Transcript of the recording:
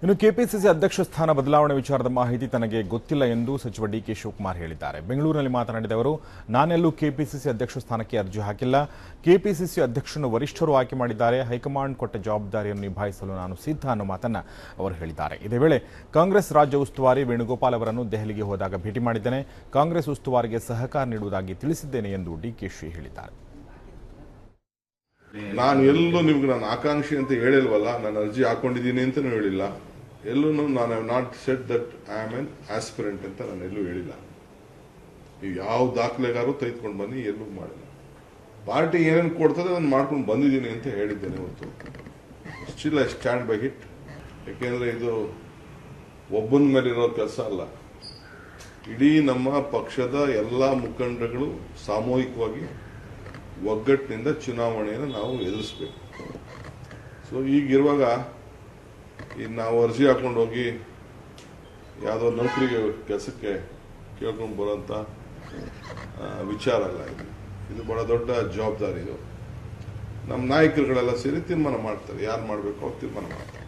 ಇನ್ನು ಕೆಪಿಸಿಸಿ ಅಧ್ಯಕ್ಷ ಸ್ಥಾನ ಬದಲಾವಣೆ ವಿಚಾರದ ಮಾಹಿತಿ ತನಗೆ ಗೊತ್ತಿಲ್ಲ ಎಂದು ಸಚಿವ ಡಿಕೆ ಶಿವಕುಮಾರ್ ಹೇಳಿದ್ದಾರೆ. ಬೆಂಗಳೂರಿನಲ್ಲಿ ಮಾತನಾಡಿದ ಅವರು, ನಾನೆಲ್ಲೂ ಕೆಪಿಸಿಸಿ ಅಧ್ಯಕ್ಷ ಸ್ಥಾನಕ್ಕೆ ಅರ್ಜಿ ಹಾಕಿಲ್ಲ. ಕೆಪಿಸಿಸಿ ಅಧ್ಯಕ್ಷರನ್ನು ವರಿಷ್ಠರು ಆಯ್ಕೆ ಮಾಡಿದ್ದಾರೆ. ಹೈಕಮಾಂಡ್ ಕೊಟ್ಟ ಜವಾಬ್ದಾರಿಯನ್ನು ನಿಭಾಯಿಸಲು ನಾನು ಸಿದ್ಧ ಅನ್ನೋ ಮಾತನ್ನ ಅವರು ಹೇಳಿದ್ದಾರೆ. ಇದೇ ವೇಳೆ ಕಾಂಗ್ರೆಸ್ ರಾಜ್ಯ ಉಸ್ತುವಾರಿ ವೇಣುಗೋಪಾಲ್ ಅವರನ್ನು ದೆಹಲಿಗೆ ಹೋದಾಗ ಭೇಟಿ ಮಾಡಿದ್ದೇನೆ. ಕಾಂಗ್ರೆಸ್ ಉಸ್ತುವಾರಿಗೆ ಸಹಕಾರ ನೀಡುವುದಾಗಿ ತಿಳಿಸಿದ್ದೇನೆ ಎಂದು ಡಿಕೆಶಿ ಹೇಳಿದ್ದಾರೆ. ನಾನು ಎಲ್ಲೂ ನಿಮ್ಗೆ ನಾನು ಆಕಾಂಕ್ಷಿ ಅಂತ ಹೇಳಿಲ್ವಲ್ಲ, ನಾನು ಅರ್ಜಿ ಹಾಕೊಂಡಿದ್ದೀನಿ ಅಂತಲೂ ಹೇಳಿಲ್ಲ. ಎಲ್ಲೂ ನಾನು have not set that I am an aspirant ಅಂತ ನಾನು ಎಲ್ಲೂ ಹೇಳಿಲ್ಲ. ನೀವು ಯಾವ ದಾಖಲೆಗಾರು ತೆಗೆದುಕೊಂಡು ಬನ್ನಿ, ಎಲ್ಲೂ ಮಾಡಿಲ್ಲ. ಪಾರ್ಟಿ ಏನೇನು ಕೊಡ್ತದೆ ನಾನು ಮಾಡ್ಕೊಂಡು ಬಂದಿದ್ದೀನಿ ಅಂತ ಹೇಳಿದ್ದೇನೆ ಹೊತ್ತು. Still I stand by it. ಯಾಕೆಂದರೆ ಇದು ಒಬ್ಬನ ಮೇಲಿರೋ ಕೆಲಸ ಅಲ್ಲ. ಇಡೀ ನಮ್ಮ ಪಕ್ಷದ ಎಲ್ಲ ಮುಖಂಡರುಗಳು ಸಾಮೂಹಿಕವಾಗಿ ಒಗ್ಗಟ್ಟಿನಿಂದ ಚುನಾವಣೆಯನ್ನು ನಾವು ಎದುರಿಸಬೇಕು. ಸೊ ಈಗಿರುವಾಗ ನಾವು ಅರ್ಜಿ ಹಾಕೊಂಡು ಹೋಗಿ ಯಾವುದೋ ನೌಕರಿಗೆ ಕೆಲಸಕ್ಕೆ ಕೇಳ್ಕೊಂಡು ಬರೋಂಥ ವಿಚಾರ ಅಲ್ಲ. ಇದು ಬಹಳ ದೊಡ್ಡ ಜವಾಬ್ದಾರಿ. ಇದು ನಮ್ಮ ನಾಯಕರುಗಳೆಲ್ಲ ಸೇರಿ ತೀರ್ಮಾನ ಮಾಡ್ತಾರೆ, ಯಾರು ಮಾಡಬೇಕು ಅವ್ರು ತೀರ್ಮಾನ ಮಾಡ್ತಾರೆ.